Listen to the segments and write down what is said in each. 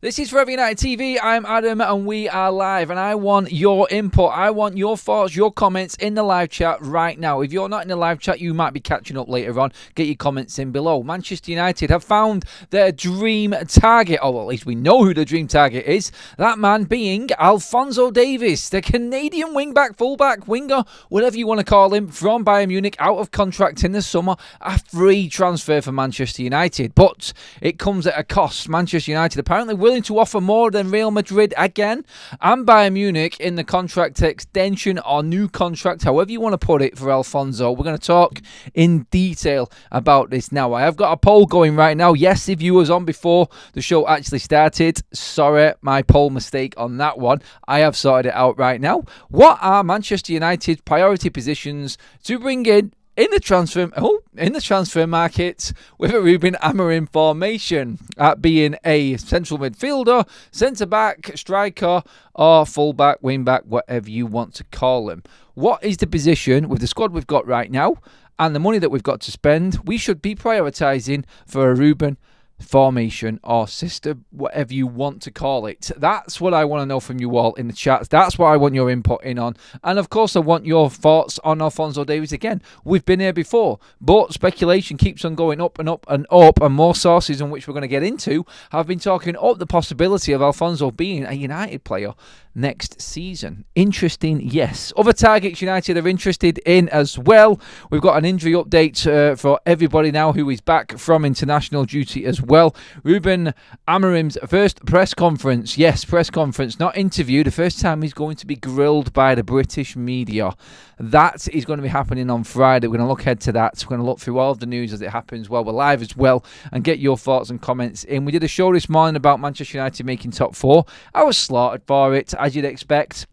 This is Forever United TV. I'm Adam and we are live, and I want your input. I want your thoughts, your comments in the live chat right now. If you're not in the live chat, you might be catching up later on. Get your comments in below. Manchester United have found their dream target, or at least we know who the dream target is. That man being Alfonso Davies, the Canadian wing-back, full-back, winger, whatever you want to call him, from Bayern Munich, out of contract in the summer. A free transfer for Manchester United, but it comes at a cost. Manchester United apparently willing to offer more than Real Madrid again, and Bayern Munich in the contract extension or new contract, however you want to put it, for Alfonso. We're going to talk in detail about this now. I have got a poll going right now. Yes, if you was on before the show actually started, sorry, my poll mistake on that one. I have sorted it out right now. What are Manchester United's priority positions to bring in the transfer market with a Ruben Amorim formation, at being a central midfielder, centre-back, striker, or full-back, wing-back, whatever you want to call him. What is the position with the squad we've got right now and the money that we've got to spend we should be prioritising for a Ruben formation or system, whatever you want to call it? That's what I want to know from you all in the chats. That's what I want your input in on. And of course, I want your thoughts on Alfonso Davies again. We've been here before, but speculation keeps on going up and up and up, and more sources, in which we're going to get into, have been talking up the possibility of Alfonso being a United player next season. Interesting, yes. Other targets United are interested in as well. We've got an injury update for everybody now who is back from international duty as well. Ruben Amorim's first press conference. Yes, press conference, not interview. The first time he's going to be grilled by the British media. That is going to be happening on Friday. We're going to look ahead to that. We're going to look through all of the news as it happens while we're live as well, and get your thoughts and comments in. We did a show this morning about Manchester United making top four. I was slaughtered for it, as you'd expect.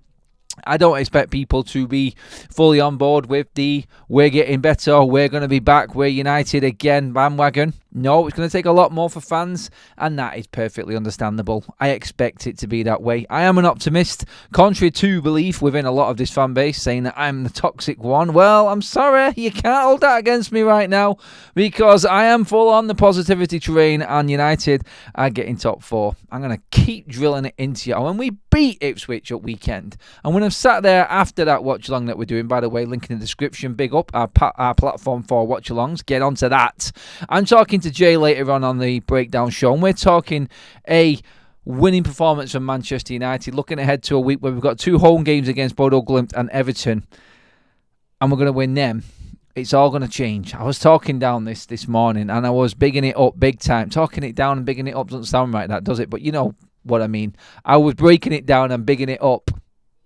I don't expect people to be fully on board with the we're getting better, we're going to be back, we're United again bandwagon. No, it's going to take a lot more for fans, and that is perfectly understandable. I expect it to be that way. I am an optimist, contrary to belief within a lot of this fan base, saying that I'm the toxic one. Well, I'm sorry, you can't hold that against me right now, because I am full on the positivity train, and United are getting top four. I'm going to keep drilling it into you. When we beat Ipswich at weekend, and when I've sat there after that watch-along that we're doing, by the way, link in the description, big up our platform for watch-alongs, get onto that. I'm talking to Jay later on the breakdown show, and we're talking a winning performance from Manchester United, looking ahead to a week where we've got two home games against Bodo Glimt and Everton, and we're going to win them. It's all going to change. I was talking down this morning, and I was bigging it up big time. Talking it down and bigging it up doesn't sound right, that does it? But you know what I mean. I was breaking it down and bigging it up.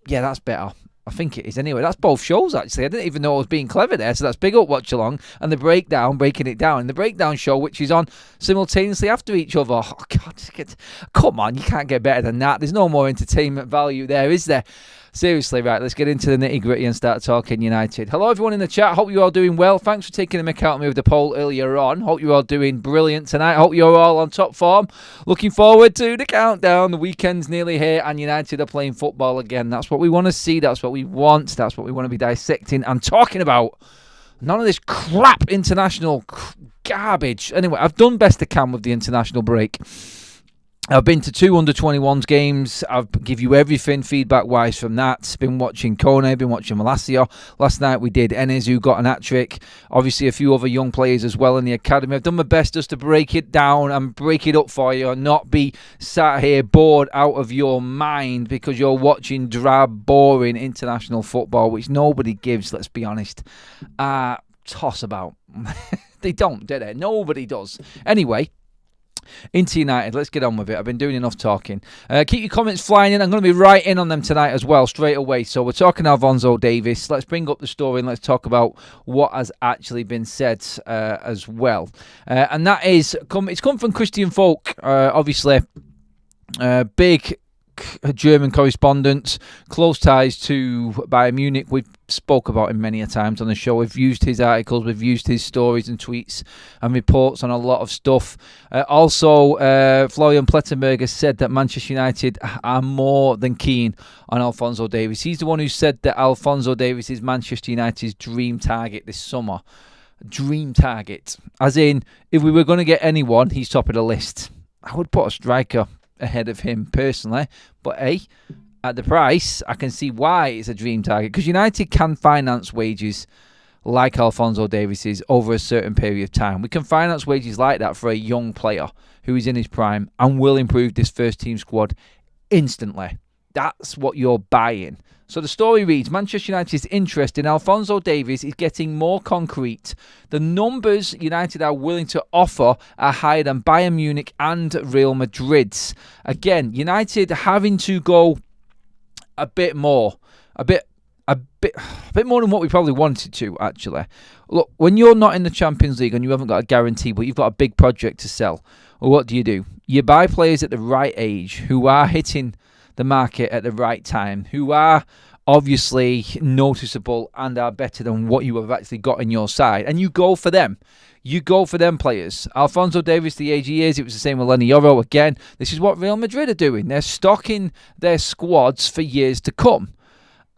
Yeah, that's better. I think it is anyway. That's both shows, actually. I didn't even know I was being clever there. So that's Big Up Watch Along and the breakdown, breaking it down. And the breakdown show, which is on simultaneously after each other. Oh, God. Come on, you can't get better than that. There's no more entertainment value there, is there? Seriously, right, let's get into the nitty-gritty and start talking United. Hello, everyone in the chat. Hope you're all doing well. Thanks for taking a mick out of me with the poll earlier on. Hope you're all doing brilliant tonight. Hope you're all on top form. Looking forward to the countdown. The weekend's nearly here, and United are playing football again. That's what we want to see. That's what we want. That's what we want to be dissecting and talking about. None of this crap international garbage. Anyway, I've done best I can with the international break. I've been to 2 under-21s games. I'll give you everything feedback-wise from that. Been watching Kone, been watching Malacia. Last night we did Enes, who got an hat-trick. Obviously a few other young players as well in the academy. I've done my best just to break it down and break it up for you and not be sat here bored out of your mind because you're watching drab, boring international football, which nobody gives, let's be honest, toss about. They don't, do they? Nobody does. Anyway, into United, let's get on with it. I've been doing enough talking. Keep your comments flying in. I'm going to be right in on them tonight as well, straight away. So we're talking Alfonso Davies. Let's bring up the story and let's talk about what has actually been said as well. And that is, it's come from Christian Folk, obviously, big German correspondent, close ties to Bayern Munich. We've spoke about him many a times on the show. We've used his articles, we've used his stories and tweets and reports on a lot of stuff. Also, Florian Plettenberg has said that Manchester United are more than keen on Alfonso Davies. He's the one who said that Alfonso Davies is Manchester United's dream target this summer. Dream target. As in, if we were going to get anyone, he's top of the list. I would put a striker ahead of him personally. But hey, at the price, I can see why it's a dream target, because United can finance wages like Alphonso Davies over a certain period of time. We can finance wages like that for a young player who is in his prime and will improve this first team squad instantly. That's what you're buying. So the story reads, Manchester United's interest in Alphonso Davies is getting more concrete. The numbers United are willing to offer are higher than Bayern Munich and Real Madrid's. Again, United having to go a bit more than what we probably wanted to, actually. Look, when you're not in the Champions League and you haven't got a guarantee, but you've got a big project to sell, well, what do? You buy players at the right age who are hitting the market at the right time, who are obviously noticeable and are better than what you have actually got in your side, and you go for them. You go for them players. Alphonso Davies, the age he is, it was the same with Lenny Yoro. Again, this is what Real Madrid are doing. They're stocking their squads for years to come.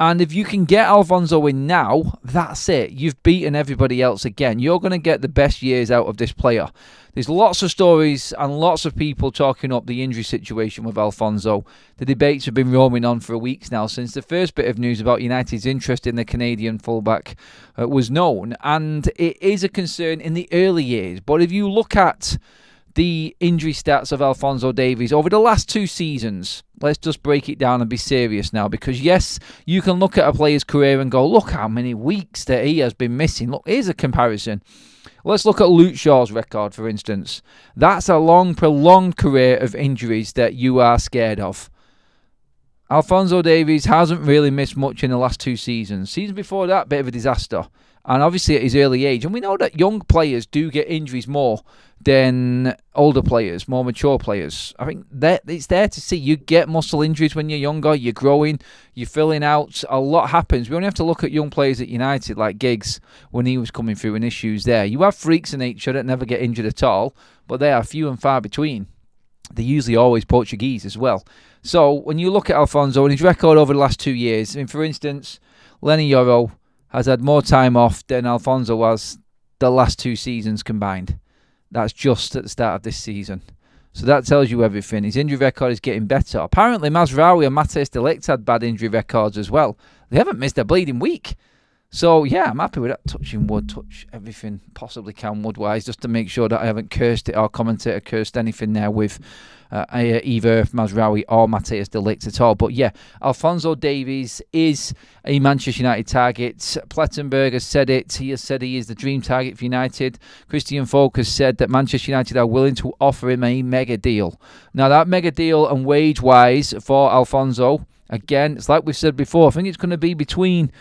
And if you can get Alfonso in now, that's it. You've beaten everybody else again. You're going to get the best years out of this player. There's lots of stories and lots of people talking up the injury situation with Alfonso. The debates have been roaming on for weeks now since the first bit of news about United's interest in the Canadian fullback was known. And it is a concern in the early years. But if you look at the injury stats of Alphonso Davies over the last 2 seasons, let's just break it down and be serious now, because yes, you can look at a player's career and go, look how many weeks that he has been missing. Look, here's a comparison. Let's look at Luke Shaw's record, for instance. That's a long, prolonged career of injuries that you are scared of. Alphonso Davies hasn't really missed much in the last 2 seasons. Season before that, bit of a disaster. And obviously at his early age. And we know that young players do get injuries more than older players, more mature players. I think that it's there to see. You get muscle injuries when you're younger, you're growing, you're filling out. A lot happens. We only have to look at young players at United like Giggs when he was coming through and issues there. You have freaks in nature that never get injured at all, but they are few and far between. They're usually always Portuguese as well. So when you look at Alfonso and his record over the last 2 years, I mean, for instance, Lenny Yoro has had more time off than Alfonso has the last 2 seasons combined. That's just at the start of this season. So that tells you everything. His injury record is getting better. Apparently, Mazraoui and Matthijs de Ligt had bad injury records as well. They haven't missed a bleeding week. So, yeah, I'm happy with that. Touching wood, touch everything possibly can wood-wise, just to make sure that I haven't cursed it or commentator cursed anything there with either Mazraoui or Matthijs de Ligt at all. But, yeah, Alphonso Davies is a Manchester United target. Plettenberg has said it. He has said he is the dream target for United. Christian Folk has said that Manchester United are willing to offer him a mega deal. Now, that mega deal and wage-wise for Alphonso, again, it's like we've said before, I think it's going to be between...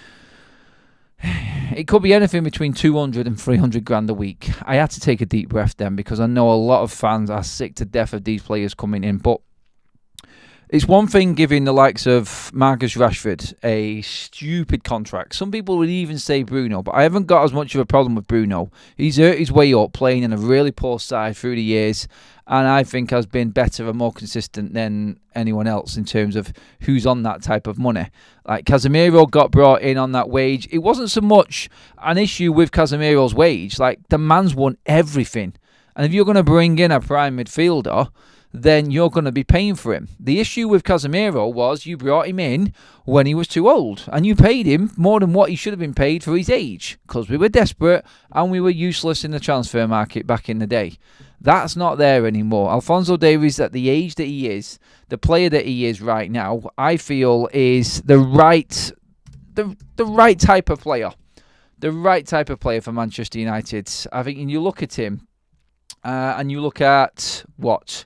It could be anything between 200 and 300 grand a week. I had to take a deep breath then, because I know a lot of fans are sick to death of these players coming in. But it's one thing giving the likes of Marcus Rashford a stupid contract. Some people would even say Bruno, but I haven't got as much of a problem with Bruno. He's hurt his way up playing in a really poor side through the years, and I think has been better and more consistent than anyone else in terms of who's on that type of money. Like Casemiro got brought in on that wage. It wasn't so much an issue with Casemiro's wage. Like, the man's won everything. And if you're going to bring in a prime midfielder, then you're going to be paying for him. The issue with Casemiro was you brought him in when he was too old, and you paid him more than what he should have been paid for his age, because we were desperate and we were useless in the transfer market back in the day. That's not there anymore. Alphonso Davies, at the age that he is, the player that he is right now, I feel is the right type of player. The right type of player for Manchester United. I think when you look at him and you look at what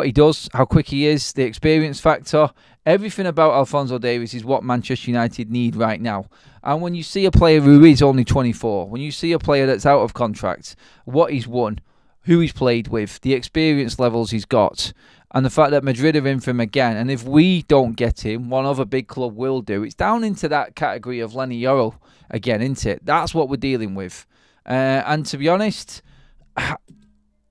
he does, how quick he is, the experience factor, everything about Alphonso Davies is what Manchester United need right now. And when you see a player who is only 24, when you see a player that's out of contract, what he's won, who he's played with, the experience levels he's got, and the fact that Madrid are in for him again, and if we don't get him, one other big club will do. It's down into that category of Lenny Yoro again, isn't it? That's what we're dealing with. And to be honest,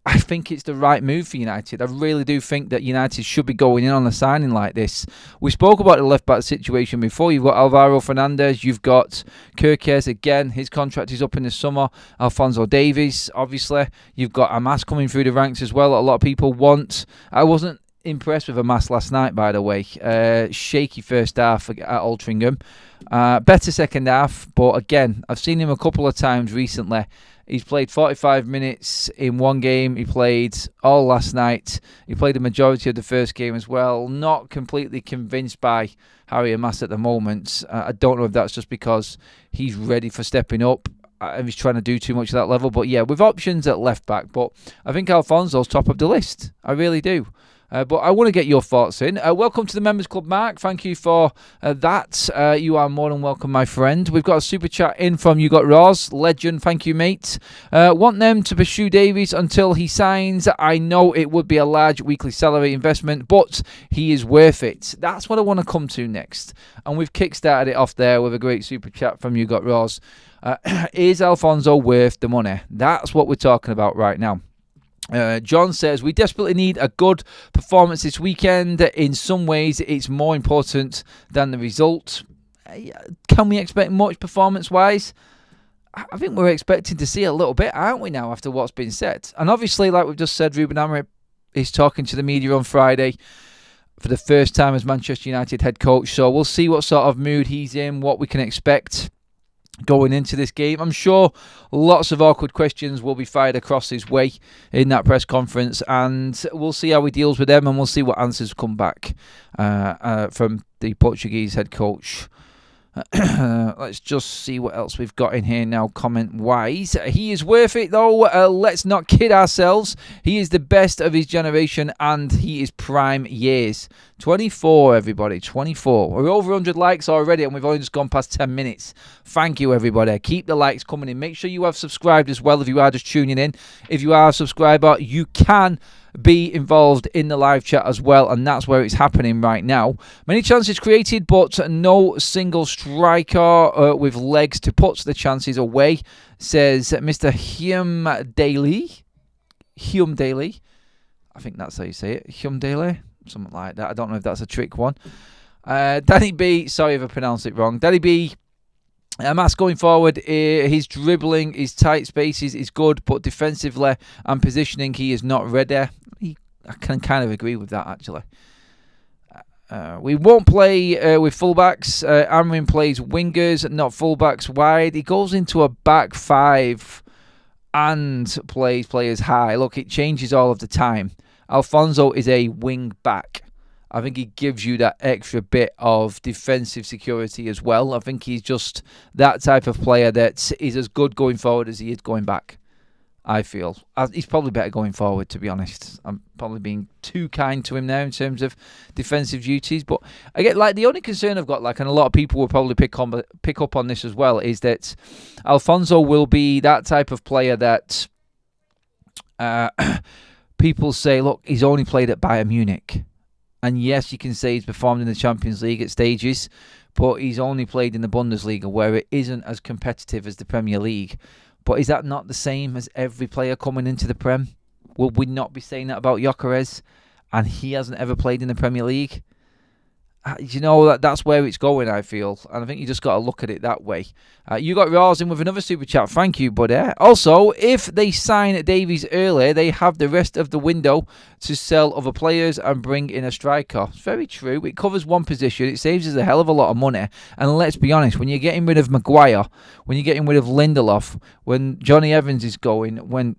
I think it's the right move for United. I really do think that United should be going in on a signing like this. We spoke about the left-back situation before. You've got Alvaro Fernandez. You've got Kirkes again. His contract is up in the summer. Alfonso Davies, obviously. You've got Amas coming through the ranks as well. A lot of people want. I wasn't impressed with Amas last night, by the way. Shaky first half at Altrincham. Better second half, but again, I've seen him a couple of times recently. He's played 45 minutes in one game. He played all last night. He played the majority of the first game as well. Not completely convinced by Harry Amas at the moment. I don't know if that's just because he's ready for stepping up and he's trying to do too much at that level. But yeah, with options at left back. But I think Alfonso's top of the list. I really do. But I want to get your thoughts in. Welcome to the Members Club, Mark. Thank you for that. You are more than welcome, my friend. We've got a super chat in from You Got Roz. Legend, thank you, mate. Want them to pursue Davies until he signs. I know it would be a large weekly salary investment, but he is worth it. That's what I want to come to next. And we've kickstarted it off there with a great super chat from You Got Roz. Is Alfonso worth the money? That's what we're talking about right now. John says, we desperately need a good performance this weekend. In some ways, it's more important than the result. Can we expect much performance-wise? I think we're expecting to see a little bit, aren't we now, after what's been said? And obviously, like we've just said, Ruben Amorim is talking to the media on Friday for the first time as Manchester United head coach. So we'll see what sort of mood he's in, what we can expect going into this game. I'm sure lots of awkward questions will be fired across his way in that press conference, and we'll see how he deals with them, and we'll see what answers come back from the Portuguese head coach. Let's just see what else we've got in here now, comment-wise. He is worth it, though. Let's not kid ourselves. He is the best of his generation, and he is prime years. 24, everybody. 24. We're over 100 likes already, and we've only just gone past 10 minutes. Thank you, everybody. Keep the likes coming in. Make sure you have subscribed as well if you are just tuning in. If you are a subscriber, you can be involved in the live chat as well, and that's where it's happening right now. Many chances created, but no single striker with legs to put the chances away, says Mr. Hume Daly. I think that's how you say it. Hume Daly, something like that. I don't know if that's a trick one. Danny B, sorry if I pronounced it wrong. Danny B, Amas going forward, his dribbling, his tight spaces is good, but defensively and positioning, he is not ready. I can kind of agree with that, actually. We won't play with fullbacks. Amorim plays wingers, not fullbacks wide. He goes into a back five and plays players high. Look, it changes all of the time. Alfonso is a wing back. I think he gives you that extra bit of defensive security as well. I think he's just that type of player that is as good going forward as he is going back, I feel. He's probably better going forward, to be honest. I'm probably being too kind to him now in terms of defensive duties. But again, like, the only concern I've got, like, and a lot of people will probably pick up on this as well, is that Alfonso will be that type of player that people say, look, he's only played at Bayern Munich. And yes, you can say he's performed in the Champions League at stages, but he's only played in the Bundesliga, where it isn't as competitive as the Premier League. But is that not the same as every player coming into the Prem? Will we not be saying that about Gyökeres? And he hasn't ever played in the Premier League? You know, that's where it's going, I feel. And I think you just got to look at it that way. You got Roz in with another super chat. Thank you, buddy. Also, if they sign Davies early, they have the rest of the window to sell other players and bring in a striker. It's very true. It covers one position. It saves us a hell of a lot of money. And let's be honest, when you're getting rid of Maguire, when you're getting rid of Lindelof, when Johnny Evans is going, when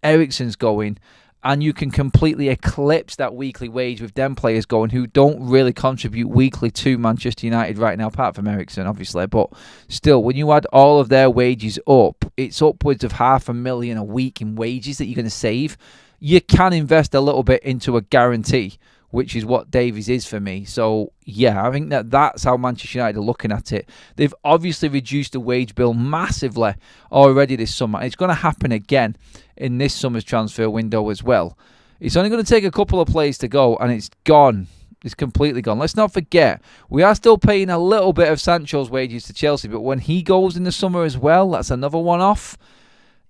Eriksen's going, and you can completely eclipse that weekly wage with them players going who don't really contribute weekly to Manchester United right now, apart from Eriksen, obviously. But still, when you add all of their wages up, it's upwards of £500,000 a week in wages that you're going to save. You can invest a little bit into a guarantee, which is what Davies is for me. So, yeah, I think that's how Manchester United are looking at it. They've obviously reduced the wage bill massively already this summer. It's going to happen again in this summer's transfer window as well. It's only going to take a couple of players to go, and it's gone. It's completely gone. Let's not forget, we are still paying a little bit of Sancho's wages to Chelsea, but when he goes in the summer as well, that's another one off.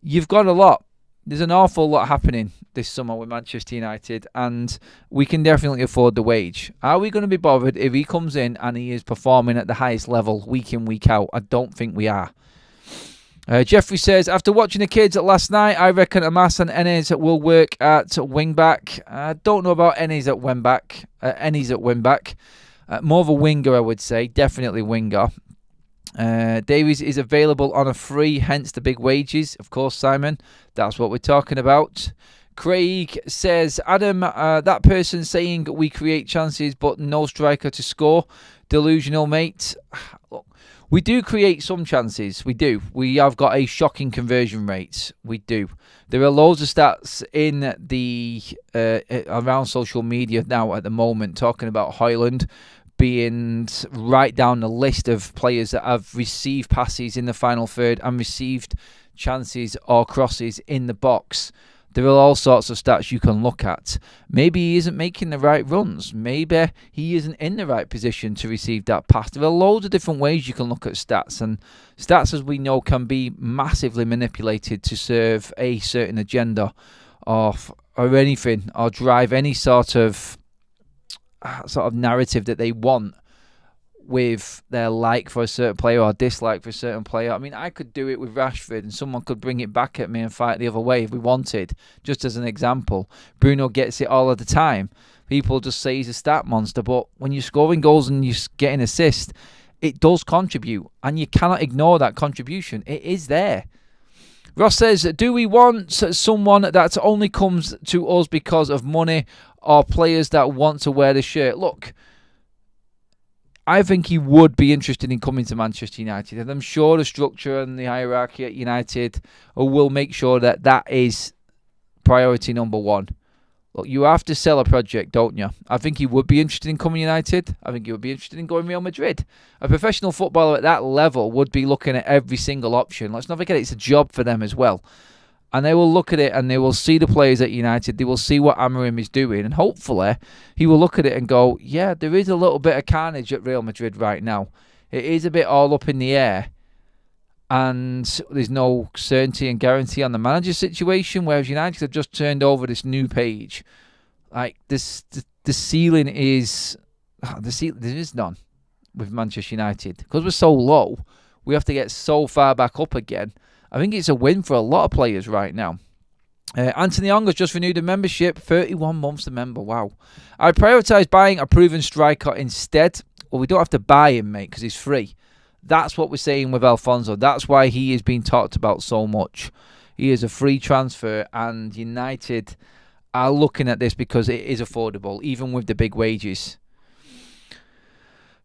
You've got a lot. there's an awful lot happening this summer with Manchester United, and we can definitely afford the wage. Are we going to be bothered if he comes in and he is performing at the highest level week in, week out? I don't think we are. Jeffrey says, after watching the kids last night, I reckon Amas and Enes will work at wing-back. I don't know about Enes at wing-back. More of a winger, I would say. Definitely winger. Davies is available on a free, hence the big wages. Of course, Simon, that's what we're talking about. Craig says, Adam, that person saying we create chances but no striker to score. Delusional, mate. Look, we do create some chances. We do. We have got a shocking conversion rate. We do. There are loads of stats in the around social media now at the moment talking about Højlund being right down the list of players that have received passes in the final third and received chances or crosses in the box. There are all sorts of stats you can look at. Maybe he isn't making the right runs. Maybe he isn't in the right position to receive that pass. There are loads of different ways you can look at stats. And stats, as we know, can be massively manipulated to serve a certain agenda or anything, or drive any sort of narrative that they want with their like for a certain player or dislike for a certain player. I mean, I could do it with Rashford and someone could bring it back at me and fight the other way if we wanted, just as an example. Bruno gets it all of the time. People just say he's a stat monster, but when you're scoring goals and you're getting assists, it does contribute, and you cannot ignore that contribution. It is there. Ross says, do we want someone that only comes to us because of money, or players that want to wear the shirt? Look, I think he would be interested in coming to Manchester United, and I'm sure the structure and the hierarchy at United will make sure that that is priority number one. Look, you have to sell a project, don't you? I think he would be interested in coming United. I think he would be interested in going Real Madrid. A professional footballer at that level would be looking at every single option. Let's not forget it's a job for them as well. And they will look at it and they will see the players at United. They will see what Amorim is doing. And hopefully he will look at it and go, yeah, there is a little bit of carnage at Real Madrid right now. It is a bit all up in the air. And there's no certainty and guarantee on the manager situation. Whereas United have just turned over this new page. Like, this, the ceiling is... there is none with Manchester United. Because we're so low, we have to get so far back up again. I think it's a win for a lot of players right now. Anthony Ong has just renewed a membership, 31 months a member. Wow. I prioritise buying a proven striker instead. Well, we don't have to buy him, mate, because he's free. That's what we're saying with Alfonso. That's why he is being talked about so much. He is a free transfer, and United are looking at this because it is affordable, even with the big wages.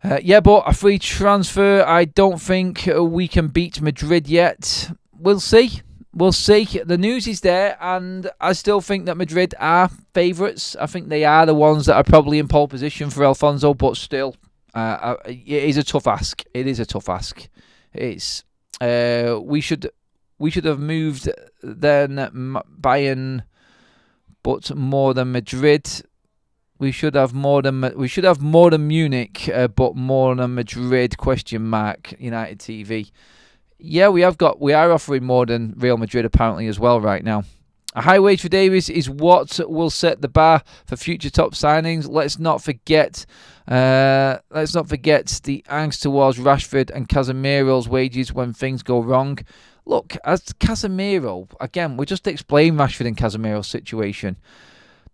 But a free transfer, I don't think we can beat Madrid yet. We'll see. We'll see. The news is there, and I still think that Madrid are favourites. I think they are the ones that are probably in pole position for Alfonso, but still, it is a tough ask. It is a tough ask. It's we should have moved then Bayern, but more than Madrid. We should have more than Munich, but more than Madrid? ? United TV. Yeah, we are offering more than Real Madrid apparently as well right now. A high wage for Davies is what will set the bar for future top signings. Let's not forget the angst towards Rashford and Casemiro's wages when things go wrong. Look, as Casemiro, again, we just explained Rashford and Casemiro's situation.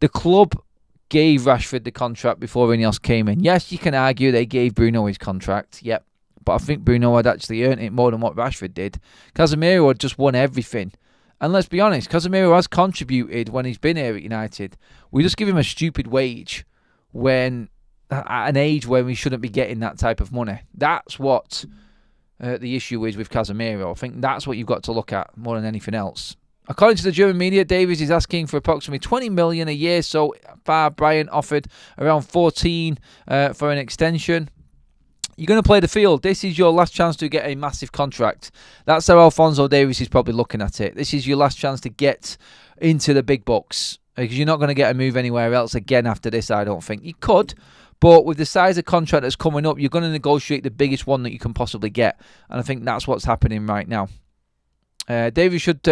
The club gave Rashford the contract before anyone else came in. Yes, you can argue they gave Bruno his contract. Yep. But I think Bruno had actually earned it more than what Rashford did. Casemiro had just won everything. And let's be honest, Casemiro has contributed when he's been here at United. We just give him a stupid wage when at an age when we shouldn't be getting that type of money. That's what the issue is with Casemiro. I think that's what you've got to look at more than anything else. According to the German media, Davies is asking for approximately 20 million a year. So far, Brian offered around 14 for an extension. You're going to play the field. This is your last chance to get a massive contract. That's how Alfonso Davies is probably looking at it. This is your last chance to get into the big bucks, because you're not going to get a move anywhere else again after this, I don't think. You could, but with the size of contract that's coming up, you're going to negotiate the biggest one that you can possibly get. And I think that's what's happening right now. Davies should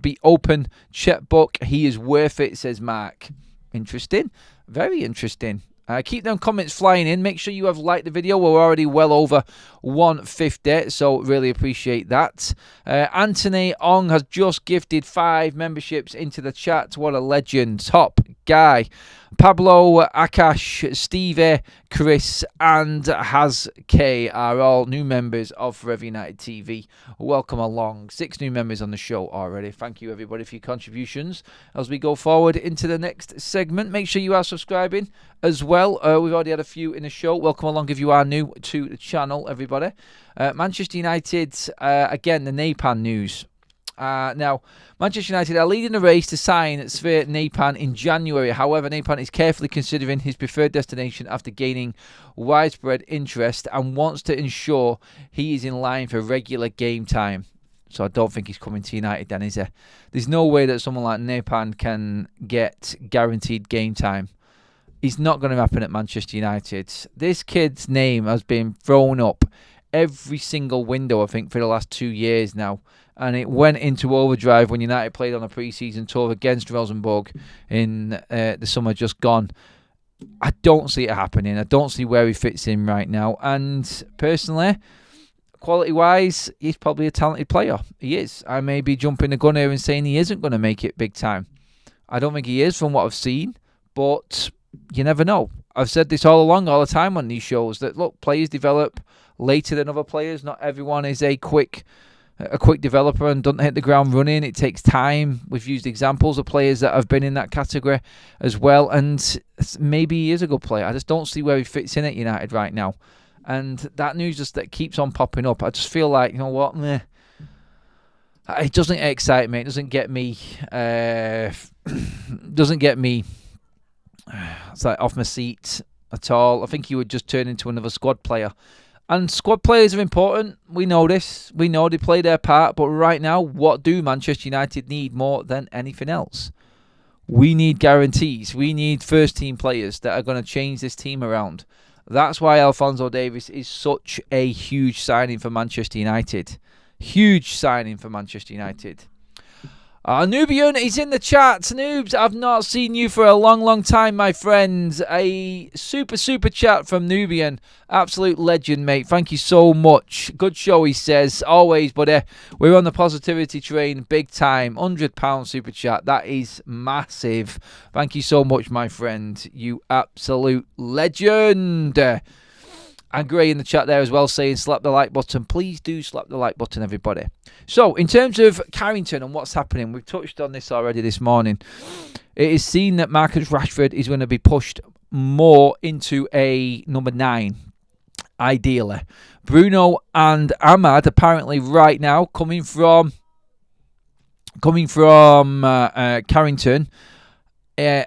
be open checkbook. He is worth it, says Mark. Interesting. Very interesting. Keep them comments flying in. Make sure you have liked the video. We're already well over 150, so really appreciate that. Anthony Ong has just gifted 5 memberships into the chat. What a legend. Top guy. Pablo, Akash, Steve, Chris, and Haz K are all new members of Forever United TV. Welcome along. 6 new members on the show already. Thank you, everybody, for your contributions. As we go forward into the next segment, make sure you are subscribing as well. We've already had a few in the show. Welcome along if you are new to the channel, everybody. Manchester United, again, the Napan news. Now, Manchester United are leading the race to sign Sver Napan in January. However, Napan is carefully considering his preferred destination after gaining widespread interest and wants to ensure he is in line for regular game time. So I don't think he's coming to United then, is there? There's no way that someone like Napan can get guaranteed game time. It's not going to happen at Manchester United. This kid's name has been thrown up every single window, I think, for the last 2 years now. And it went into overdrive when United played on a pre-season tour against Rosenborg in the summer just gone. I don't see it happening. I don't see where he fits in right now. And personally, quality-wise, he's probably a talented player. He is. I may be jumping the gun here and saying he isn't going to make it big time. I don't think he is from what I've seen, but you never know. I've said this all along, all the time on these shows, that, look, players develop later than other players. Not everyone is a quick developer and doesn't hit the ground running. It takes time. We've used examples of players that have been in that category as well, and maybe he is a good player. I just don't see where he fits in at United right now. And that news just that keeps on popping up. I just feel like, you know what, meh. It doesn't excite me. It doesn't get me. It's like off my seat at all. I think he would just turn into another squad player. And squad players are important. We know this. We know they play their part. But right now, what do Manchester United need more than anything else? We need guarantees. We need first-team players that are going to change this team around. That's why Alphonso Davies is such a huge signing for Manchester United. Huge signing for Manchester United. Nubian is in the chat. Noobs, I've not seen you for a long, long time, my friend. A super chat from Nubian. Absolute legend, mate. Thank you so much. Good show, he says. Always, but we're on the positivity train big time. £100 super chat. That is massive. Thank you so much, my friend. You absolute legend. And Gray in the chat there as well saying slap the like button. Please do slap the like button, everybody. So, in terms of Carrington and what's happening, we've touched on this already this morning. It is seen that Marcus Rashford is going to be pushed more into a number 9, ideally. Bruno and Ahmad apparently right now coming from Carrington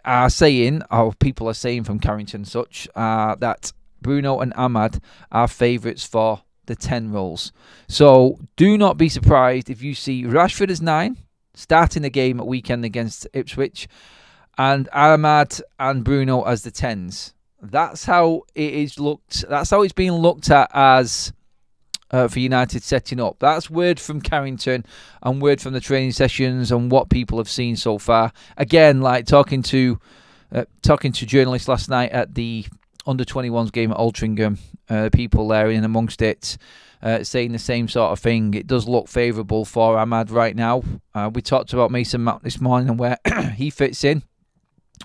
are saying, or people are saying from Carrington and such, that Bruno and Ahmad are favourites for the 10 roles. So do not be surprised if you see Rashford as 9, starting the game at weekend against Ipswich, and Ahmad and Bruno as the 10s. That's how it is looked. That's how it's being looked at as for United setting up. That's word from Carrington and word from the training sessions and what people have seen so far. Again, like talking to journalists last night at the under-21s game at Altrincham, people there in amongst it saying the same sort of thing. It does look favourable for Ahmad right now. We talked about Mason Mount this morning and where he fits in.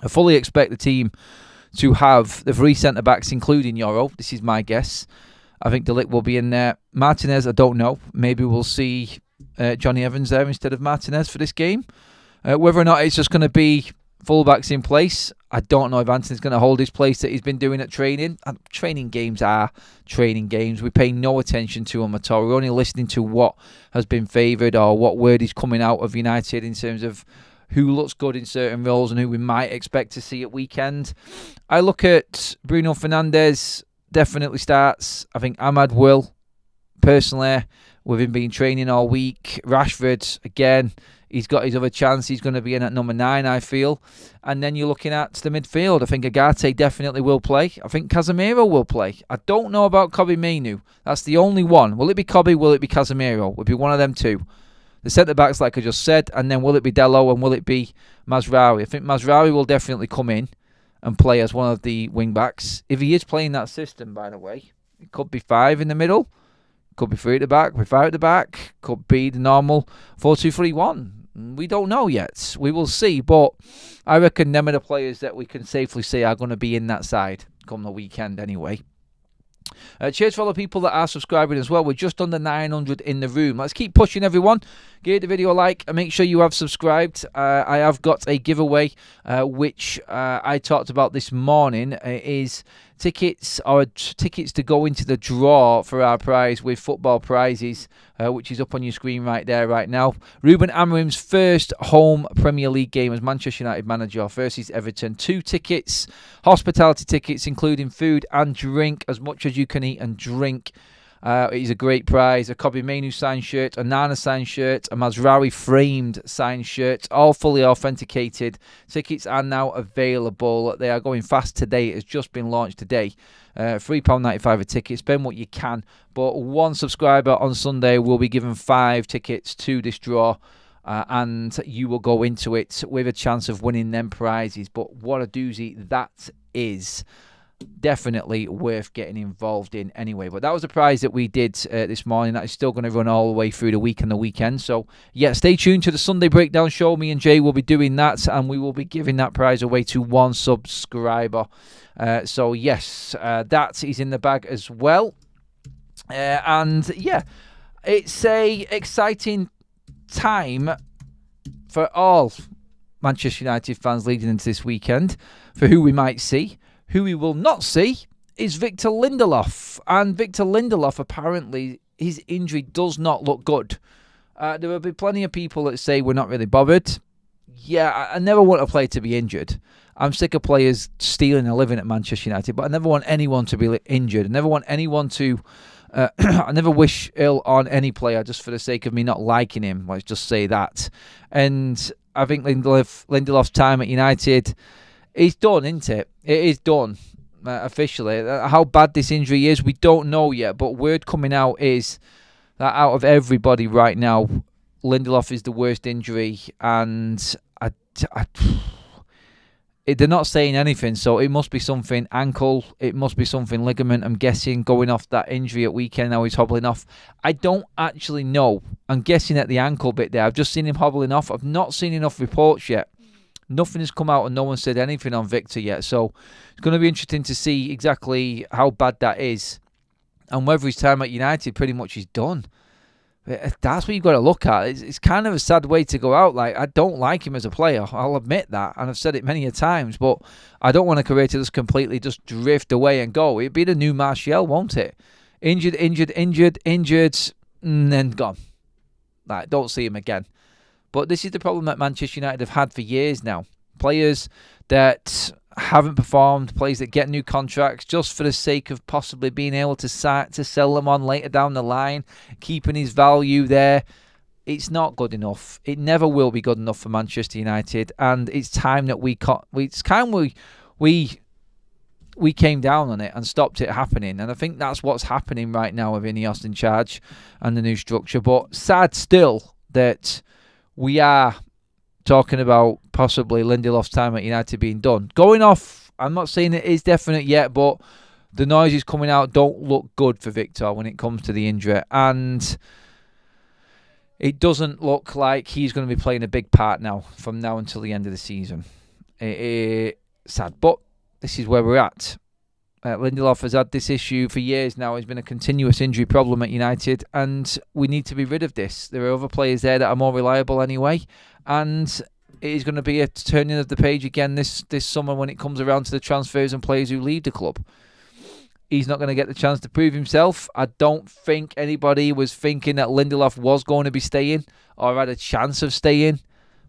I fully expect the team to have the 3 centre-backs, including Yoro. This is my guess. I think De Ligt will be in there. Martinez, I don't know. Maybe we'll see Johnny Evans there instead of Martinez for this game. Whether or not it's just going to be fullbacks in place, I don't know if Anthony's going to hold his place that he's been doing at training. And training games are training games. We pay no attention to them at all. We're only listening to what has been favoured or what word is coming out of United in terms of who looks good in certain roles and who we might expect to see at weekend. I look at Bruno Fernandes, definitely starts. I think Ahmad will, personally, with him being training all week. Rashford, again, he's got his other chance. He's going to be in at number 9, I feel. And then you're looking at the midfield. I think Agate definitely will play. I think Casemiro will play. I don't know about Kobbie Mainoo. That's the only one. Will it be Kobbie? Will it be Casemiro? Will it be one of them two? The centre-backs, like I just said, and then will it be Dello and will it be Mazraoui? I think Mazraoui will definitely come in and play as one of the wing-backs. If he is playing that system, by the way, it could be 5 in the middle, could be 3 at the back, could be 5 at the back, could be the normal 4-2-3-1. We don't know yet. We will see, but I reckon them are the players that we can safely say are going to be in that side come the weekend anyway. Cheers for all the people that are subscribing as well. We're just under 900 in the room. Let's keep pushing, everyone. Give the video a like and make sure you have subscribed. I have got a giveaway which I talked about this morning. Is tickets to go into the draw for our prize with football prizes, which is up on your screen right there right now. Ruben Amorim's first home Premier League game as Manchester United manager versus Everton. 2 tickets, hospitality tickets, including food and drink, as much as you can eat and drink. It is a great prize. A Kobbie Mainoo signed shirt, a Nana signed shirt, a Mazraoui framed signed shirt, all fully authenticated. Tickets are now available. They are going fast today. It has just been launched today. £3.95 a ticket. Spend what you can. But one subscriber on Sunday will be given 5 tickets to this draw. And you will go into it with a chance of winning them prizes. But what a doozy that is. Definitely worth getting involved in anyway. But that was a prize that we did this morning. That is still going to run all the way through the week and the weekend. So yeah, stay tuned to the Sunday Breakdown show. Me and Jay will be doing that, and we will be giving that prize away to one subscriber. So yes, that is in the bag as well. And yeah, it's a exciting time for all Manchester United fans leading into this weekend for who we might see. Who we will not see is Victor Lindelof. And Victor Lindelof, apparently, his injury does not look good. There will be plenty of people that say we're not really bothered. Yeah, I never want a player to be injured. I'm sick of players stealing a living at Manchester United, but I never want anyone to be injured. I never want anyone to... I never wish ill on any player just for the sake of me not liking him. Let's just say that. And I think Lindelof's time at United... It's done, isn't it? It is done, officially. How bad this injury is, we don't know yet. But word coming out is that out of everybody right now, Lindelof is the worst injury. And they're not saying anything. So it must be something ankle. It must be something ligament, I'm guessing, going off that injury at weekend. Now he's hobbling off. I don't actually know. I'm guessing at the ankle bit there. I've just seen him hobbling off. I've not seen enough reports yet. Nothing has come out and no one said anything on Victor yet. So it's going to be interesting to see exactly how bad that is and whether his time at United pretty much is done. That's what you've got to look at. It's kind of a sad way to go out. Like, I don't like him as a player. I'll admit that. And I've said it many a times. But I don't want a career to just completely just drift away and go. It'd be the new Martial, won't it? Injured, and then gone. Like, don't see him again. But this is the problem that Manchester United have had for years now. Players that haven't performed, players that get new contracts just for the sake of possibly being able to sell them on later down the line, keeping his value there. It's not good enough. It never will be good enough for Manchester United, and it's time that we came down on it and stopped it happening. And I think that's what's happening right now with Ineos in charge and the new structure. But sad still that we are talking about possibly Lindelof's time at United being done. Going off, I'm not saying it is definite yet, but the noises coming out don't look good for Victor when it comes to the injury. And it doesn't look like he's going to be playing a big part now, from now until the end of the season. Sad, but this is where we're at. Lindelof has had this issue for years now. He's been a continuous injury problem at United, and we need to be rid of this. There are other players there that are more reliable anyway, and it is going to be a turning of the page again this summer when it comes around to the transfers and players who leave the club. He's not going to get the chance to prove himself. I don't think anybody was thinking that Lindelof was going to be staying or had a chance of staying,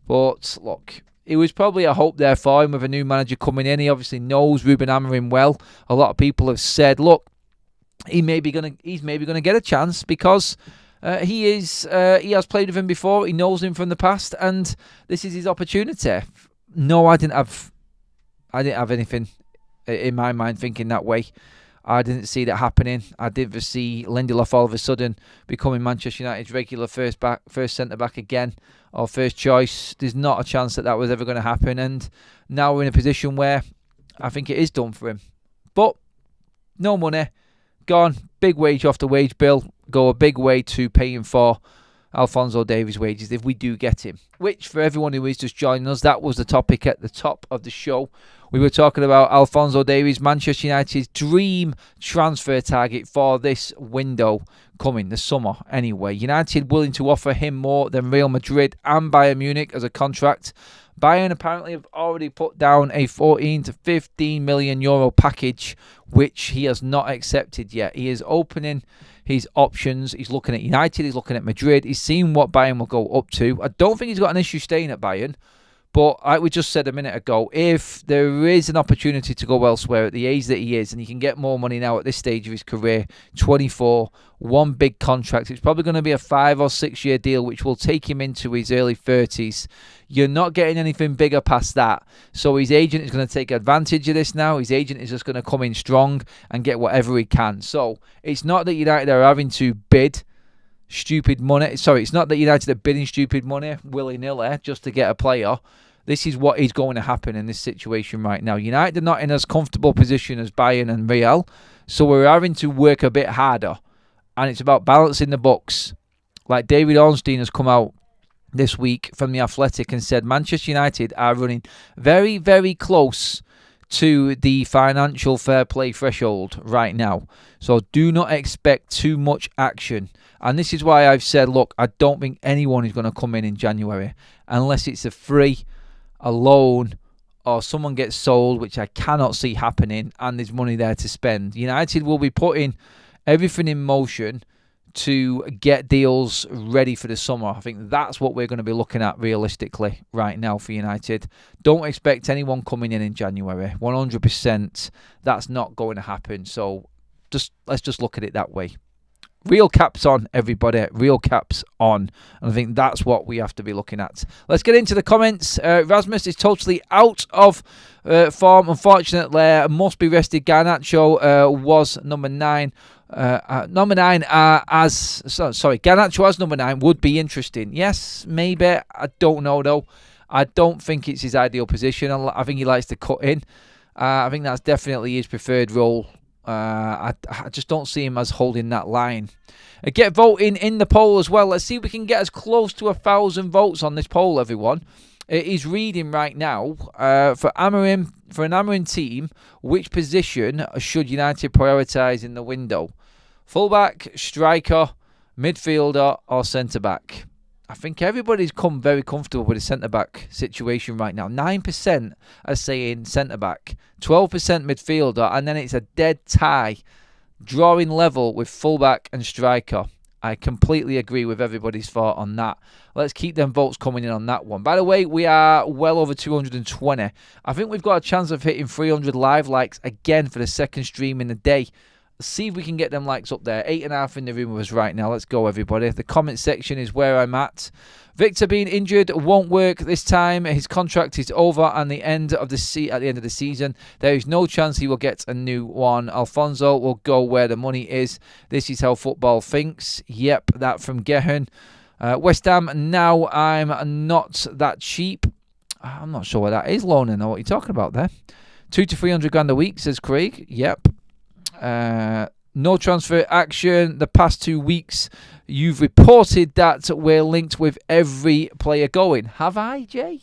but look, it was probably a hope there for him with a new manager coming in. He obviously knows Ruben Amorim well. A lot of people have said, look, he's maybe going to get a chance because he has played with him before. He knows him from the past, and this is his opportunity. No, I didn't have anything in my mind thinking that way. I didn't see that happening. I didn't see Lindelof all of a sudden becoming Manchester United's regular first centre-back again, or first choice. There's not a chance that was ever going to happen. And now we're in a position where I think it is done for him. But no money, gone, big wage off the wage bill, go a big way to paying for Alphonso Davies' wages if we do get him. Which, for everyone who is just joining us, that was the topic at the top of the show. We were talking about Alphonso Davies, Manchester United's dream transfer target for this window coming, the summer anyway. United willing to offer him more than Real Madrid and Bayern Munich as a contract. Bayern apparently have already put down a 14 to 15 million euro package, which he has not accepted yet. He is opening his options. He's looking at United, he's looking at Madrid, he's seeing what Bayern will go up to. I don't think he's got an issue staying at Bayern, but like we just said a minute ago, if there is an opportunity to go elsewhere at the age that he is, and he can get more money now at this stage of his career, 24, one big contract, it's probably going to be a 5 or 6 year deal, which will take him into his early 30s. You're not getting anything bigger past that. So his agent is going to take advantage of this now. His agent is just going to come in strong and get whatever he can. So it's not that United are having to bid stupid money. Sorry, it's not that United are bidding stupid money willy-nilly just to get a player. This is what is going to happen in this situation right now. United are not in as comfortable position as Bayern and Real, so we're having to work a bit harder. And it's about balancing the books. Like David Ornstein has come out this week from The Athletic and said Manchester United are running very, very close to the financial fair play threshold right now. So do not expect too much action. And this is why I've said, look, I don't think anyone is going to come in January unless it's a free, a loan, or someone gets sold, which I cannot see happening, and there's money there to spend. United will be putting everything in motion to get deals ready for the summer. I think that's what we're going to be looking at realistically right now for United. Don't expect anyone coming in January. 100%, that's not going to happen. So let's just look at it that way. Real caps on, everybody. Real caps on. And I think that's what we have to be looking at. Let's get into the comments. Rasmus is totally out of form. Unfortunately, must be rested. Garnacho was number 9. Garnacho as number 9 would be interesting. Yes, maybe. I don't know, though. I don't think it's his ideal position. I think he likes to cut in. I think that's definitely his preferred role. I just don't see him as holding that line. Get voting in the poll as well. Let's see if we can get as close to 1,000 votes on this poll, everyone. It is reading right now for Amorim, for an Amorim team, which position should United prioritise in the window? Fullback, striker, midfielder, or centre-back? I think everybody's come very comfortable with the centre-back situation right now. 9% are saying centre-back, 12% midfielder, and then it's a dead tie, drawing level with fullback and striker. I completely agree with everybody's thought on that. Let's keep them votes coming in on that one. By the way, we are well over 220. I think we've got a chance of hitting 300 live likes again for the second stream in the day. See if we can get them likes up there. 8.5 in the room with us right now. Let's go, everybody. The comment section is where I'm at. Victor being injured won't work this time. His contract is over at the end of the season. There is no chance he will get a new one. Alfonso will go where the money is. This is how football thinks. Yep, that from Gehen. West Ham, now I'm not that cheap. I'm not sure what that is, Lona. Know what you're talking about there. 200 to 300 grand a week, says Craig. Yep. No transfer action the past 2 weeks. You've reported that we're linked with every player going. Have I, Jay?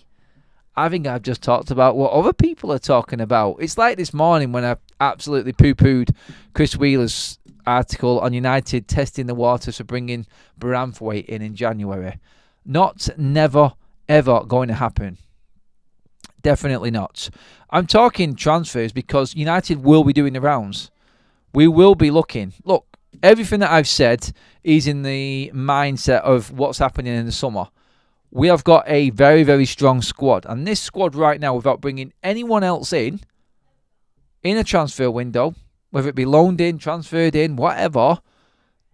I think I've just talked about what other people are talking about. It's like this morning when I absolutely poo-pooed Chris Wheeler's article on United testing the waters for bringing Branthwaite in January. Not, never, ever going to happen. Definitely not. I'm talking transfers because United will be doing the rounds. We will be looking. Look, everything that I've said is in the mindset of what's happening in the summer. We have got a very, very strong squad. And this squad right now, without bringing anyone else in a transfer window, whether it be loaned in, transferred in, whatever,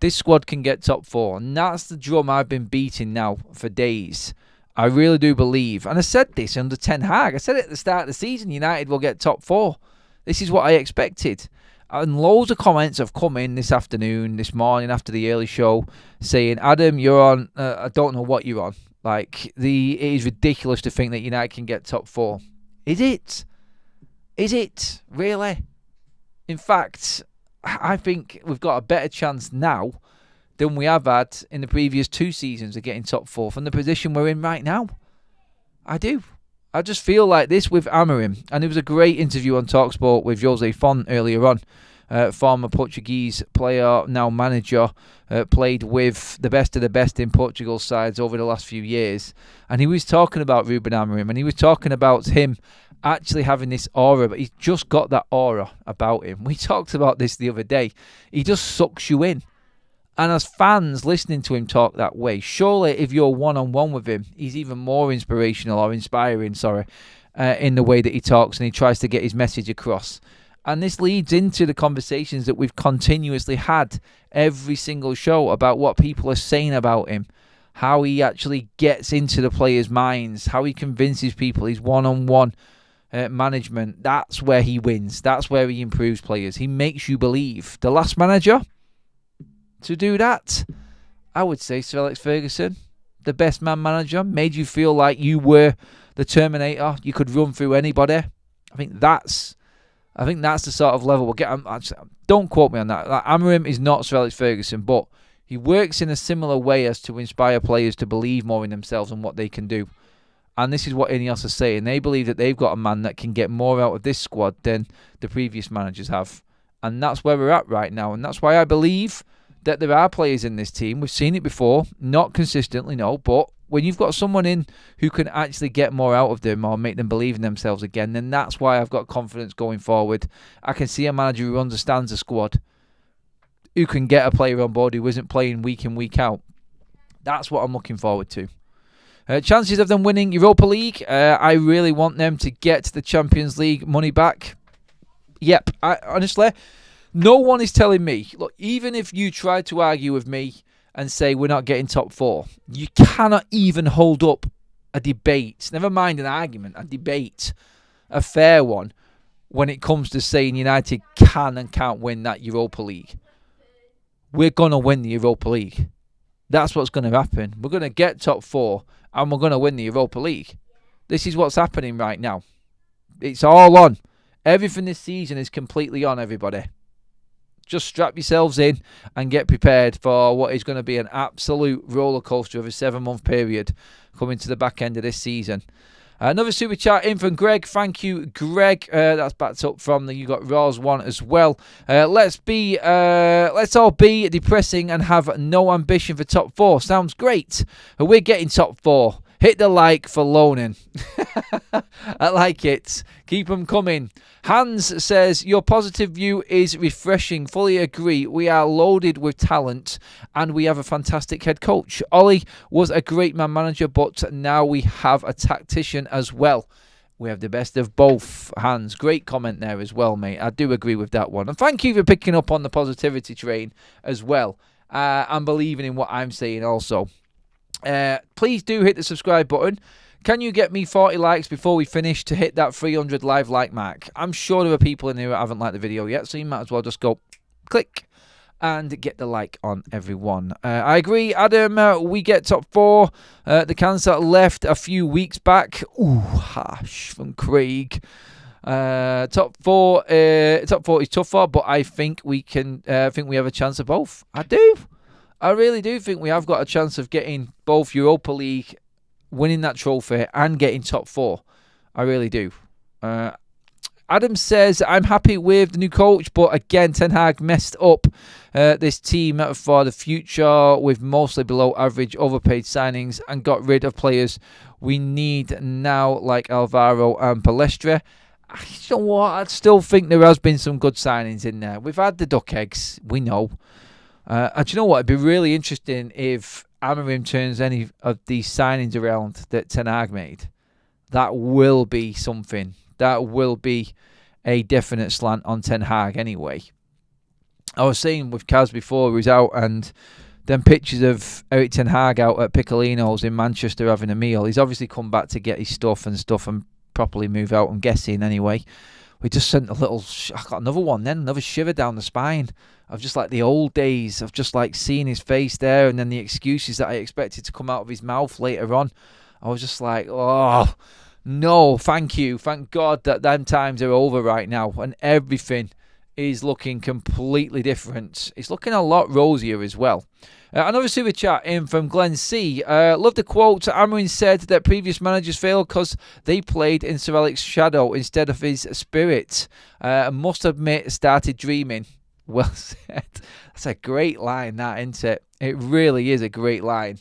this squad can get top 4. And that's the drum I've been beating now for days. I really do believe. And I said this under Ten Hag. I said it at the start of the season, United will get top 4. This is what I expected. And loads of comments have come in this afternoon, this morning after the early show, saying, Adam, you're on, I don't know what you're on. Like, it is ridiculous to think that United can get top 4. Is it? Is it? Really? In fact, I think we've got a better chance now than we have had in the previous 2 seasons of getting top 4 from the position we're in right now. I do. I just feel like this with Amorim. And there was a great interview on TalkSport with Jose Font earlier on. Former Portuguese player, now manager, played with the best of the best in Portugal's sides over the last few years. And he was talking about Ruben Amorim, and he was talking about him actually having this aura, but he's just got that aura about him. We talked about this the other day. He just sucks you in. And as fans listening to him talk that way, surely if you're one-on-one with him, he's even more inspirational or inspiring, in the way that he talks and he tries to get his message across. And this leads into the conversations that we've continuously had every single show about what people are saying about him, how he actually gets into the players' minds, how he convinces people, his one-on-one management. That's where he wins. That's where he improves players. He makes you believe. The last manager to do that, I would say Sir Alex Ferguson, the best man manager, made you feel like you were the Terminator. You could run through anybody. I think that's the sort of level we'll get. Don't quote me on that. Like, Amorim is not Sir Alex Ferguson, but he works in a similar way as to inspire players to believe more in themselves and what they can do. And this is what Ineos are saying. They believe that they've got a man that can get more out of this squad than the previous managers have. And that's where we're at right now. And that's why I believe that there are players in this team. We've seen it before, not consistently, no, but when you've got someone in who can actually get more out of them or make them believe in themselves again, then that's why I've got confidence going forward. I can see a manager who understands the squad, who can get a player on board who isn't playing week in, week out. That's what I'm looking forward to. Chances of them winning Europa League, I really want them to get the Champions League money back. Yep, honestly, no one is telling me. Look, even if you try to argue with me and say we're not getting top 4, you cannot even hold up a debate. Never mind an argument, a debate, a fair one, when it comes to saying United can and can't win that Europa League. We're going to win the Europa League. That's what's going to happen. We're going to get top 4 and we're going to win the Europa League. This is what's happening right now. It's all on. Everything this season is completely on, everybody. Just strap yourselves in and get prepared for what is going to be an absolute roller coaster of a 7-month period coming to the back end of this season. Another super chat in from Greg. Thank you, Greg. That's backed up from the You Got Raws one as well. Let's all be depressing and have no ambition for top 4. Sounds great. We're getting top 4. Hit the like for loaning. I like it. Keep them coming. Hans says, your positive view is refreshing. Fully agree. We are loaded with talent and we have a fantastic head coach. Ollie was a great man manager, but now we have a tactician as well. We have the best of both. Hans, great comment there as well, mate. I do agree with that one. And thank you for picking up on the positivity train as well. And believing in what I'm saying also. Please do hit the subscribe button. Can you get me 40 likes before we finish to hit that 300 live like mark? I'm sure there are people in here who haven't liked the video yet, so you might as well just go click and get the like on everyone. I agree, Adam. We get top 4. The cancer left a few weeks back. Ooh, harsh from Craig. Top 4 is tougher, but I think we can. Think we have a chance of both. I do. I really do think we have got a chance of getting both Europa League, winning that trophy, and getting top 4. I really do. Adam says, I'm happy with the new coach, but again, Ten Hag messed up this team for the future with mostly below average overpaid signings and got rid of players we need now, like Alvaro and Palestra. You know what? I still think there has been some good signings in there. We've had the duck eggs, we know. And do you know what? It'd be really interesting if Amorim turns any of these signings around that Ten Hag made. That will be something. That will be a definite slant on Ten Hag anyway. I was saying with Kaz before he was out, and then pictures of Eric Ten Hag out at Piccolino's in Manchester having a meal. He's obviously come back to get his stuff and properly move out, I'm guessing anyway. we just sent a little, I got another one then, another shiver down the spine of just like the old days of just like seeing his face there and then the excuses that I expected to come out of his mouth later on. I was just like, oh, no, thank you. Thank God that them times are over right now and everything is looking completely different. It's looking a lot rosier as well. Another super chat in from Glenn C. Love the quote. Amorim said that previous managers failed because they played in Sir Alex's shadow instead of his spirit. Must admit, started dreaming. Well said. That's a great line, that, isn't it? It really is a great line.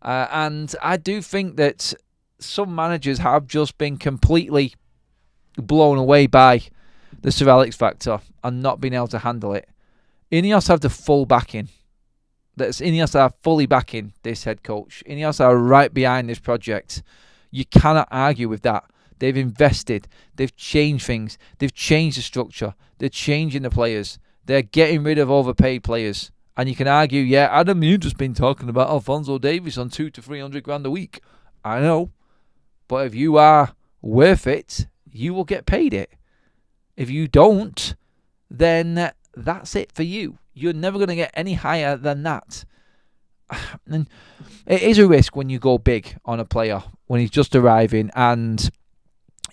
And I do think that some managers have just been completely blown away by the Sir Alex factor and not being able to handle it. Ineos have the full backing. Ineos are fully backing this head coach. Ineos are right behind this project. You cannot argue with that. They've invested. They've changed things. They've changed the structure. They're changing the players. They're getting rid of overpaid players. And you can argue, yeah, Adam, you've just been talking about Alfonso Davies on 200 to 300 grand a week. I know. But if you are worth it, you will get paid it. If you don't, then that's it for you. You're never going to get any higher than that. And it is a risk when you go big on a player, when he's just arriving, and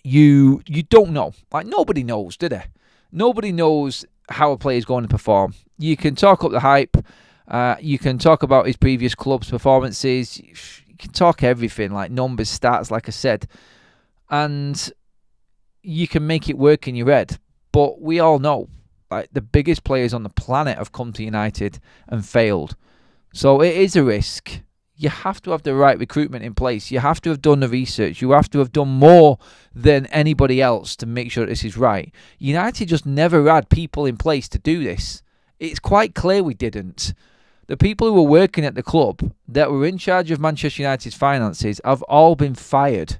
you don't know. Like, nobody knows, do they? Nobody knows how a player is going to perform. You can talk up the hype. You can talk about his previous club's performances. You can talk everything, like numbers, stats, like I said. And you can make it work in your head. But we all know, like, the biggest players on the planet have come to United and failed. So it is a risk. You have to have the right recruitment in place. You have to have done the research. You have to have done more than anybody else to make sure this is right. United just never had people in place to do this. It's quite clear we didn't. The people who were working at the club that were in charge of Manchester United's finances have all been fired.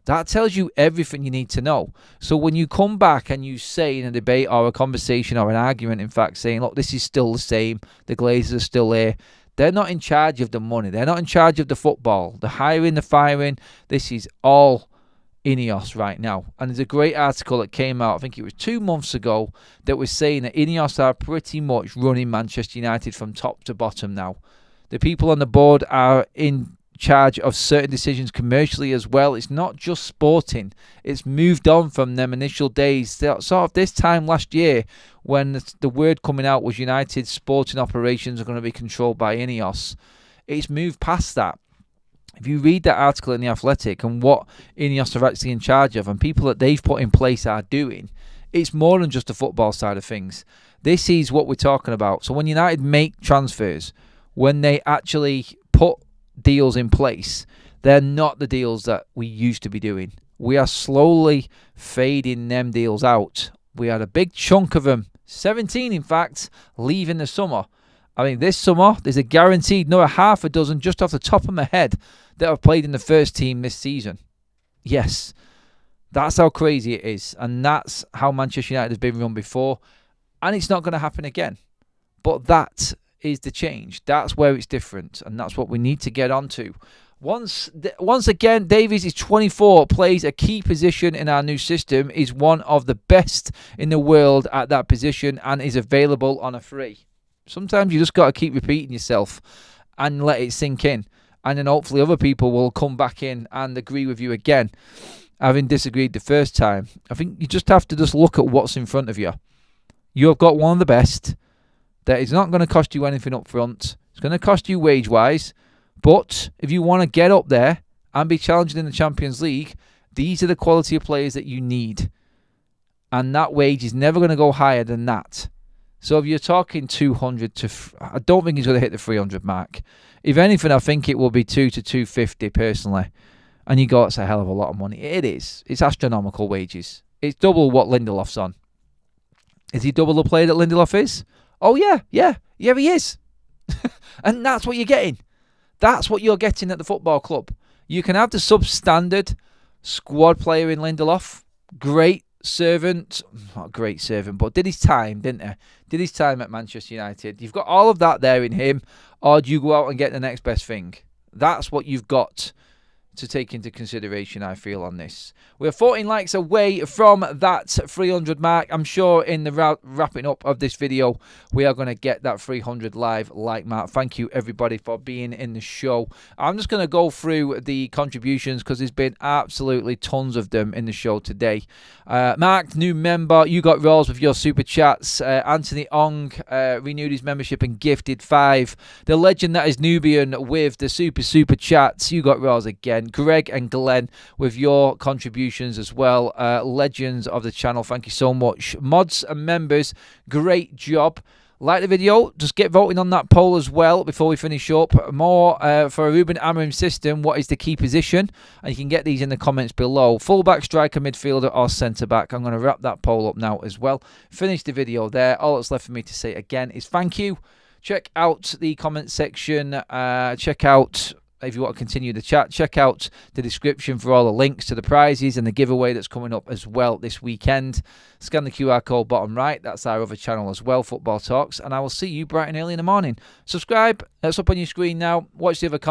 That tells you everything you need to know. So when you come back and you say in a debate or a conversation or an argument, in fact, saying, look, this is still the same, the Glazers are still here, they're not in charge of the money. They're not in charge of the football. The hiring, the firing, this is all Ineos right now. And there's a great article that came out, I think it was 2 months ago, that was saying that Ineos are pretty much running Manchester United from top to bottom now. The people on the board are in charge of certain decisions commercially as well. It's not just sporting. It's moved on from them initial days. Sort of this time last year when the word coming out was United's sporting operations are going to be controlled by Ineos. It's moved past that. If you read that article in The Athletic and what Ineos are actually in charge of and people that they've put in place are doing, it's more than just the football side of things. This is what we're talking about. So when United make transfers, when they actually put deals in place, they're not the deals that we used to be doing. We are slowly fading them deals out. We had a big chunk of them, 17 in fact, leaving the summer. I mean, this summer, there's a guaranteed another half a dozen just off the top of my head that have played in the first team this season. Yes, that's how crazy it is. And that's how Manchester United has been run before. And it's not going to happen again. But that is the change. That's where it's different. And that's what we need to get onto. Once again, Davies is 24, plays a key position in our new system, is one of the best in the world at that position and is available on a free. Sometimes you just got to keep repeating yourself and let it sink in. And then hopefully other people will come back in and agree with you again, having disagreed the first time. I think you just have to just look at what's in front of you. You have got one of the best. That is not going to cost you anything up front. It's going to cost you wage-wise. But if you want to get up there and be challenging in the Champions League, these are the quality of players that you need. And that wage is never going to go higher than that. So if you're talking 200 to... I don't think he's going to hit the 300 mark. If anything, I think it will be 2 to 250 personally. And you go, it's a hell of a lot of money. It is. It's astronomical wages. It's double what Lindelof's on. Is he double the player that Lindelof is? Oh, yeah, he is. And that's what you're getting. That's what you're getting at the football club. You can have the substandard squad player in Lindelof. Great servant. Not a great servant, but did his time, didn't he? Did his time at Manchester United. You've got all of that there in him. Or do you go out and get the next best thing? That's what you've got to take into consideration, I feel, on this. We're 14 likes away from that 300 mark. I'm sure in the wrapping up of this video, we are going to get that 300 live like mark. Thank you, everybody, for being in the show. I'm just going to go through the contributions because there's been absolutely tons of them in the show today. Mark, new member, you got rolls with your super chats. Anthony Ong renewed his membership and gifted 5. The legend that is Nubian with the super chats, you got rolls again. Greg and Glenn with your contributions as well. Legends of the channel, thank you so much. Mods and members, great job. Like the video, just get voting on that poll as well before we finish up. More for a Ruben Amorim system, what is the key position? And you can get these in the comments below. Fullback, striker, midfielder or centre-back. I'm going to wrap that poll up now as well. Finish the video there. All that's left for me to say again is thank you. Check out the comment section. Check out... If you want to continue the chat, check out the description for all the links to the prizes and the giveaway that's coming up as well this weekend. Scan the QR code bottom right. That's our other channel as well, Football Talks. And I will see you bright and early in the morning. Subscribe. That's up on your screen now. Watch the other content.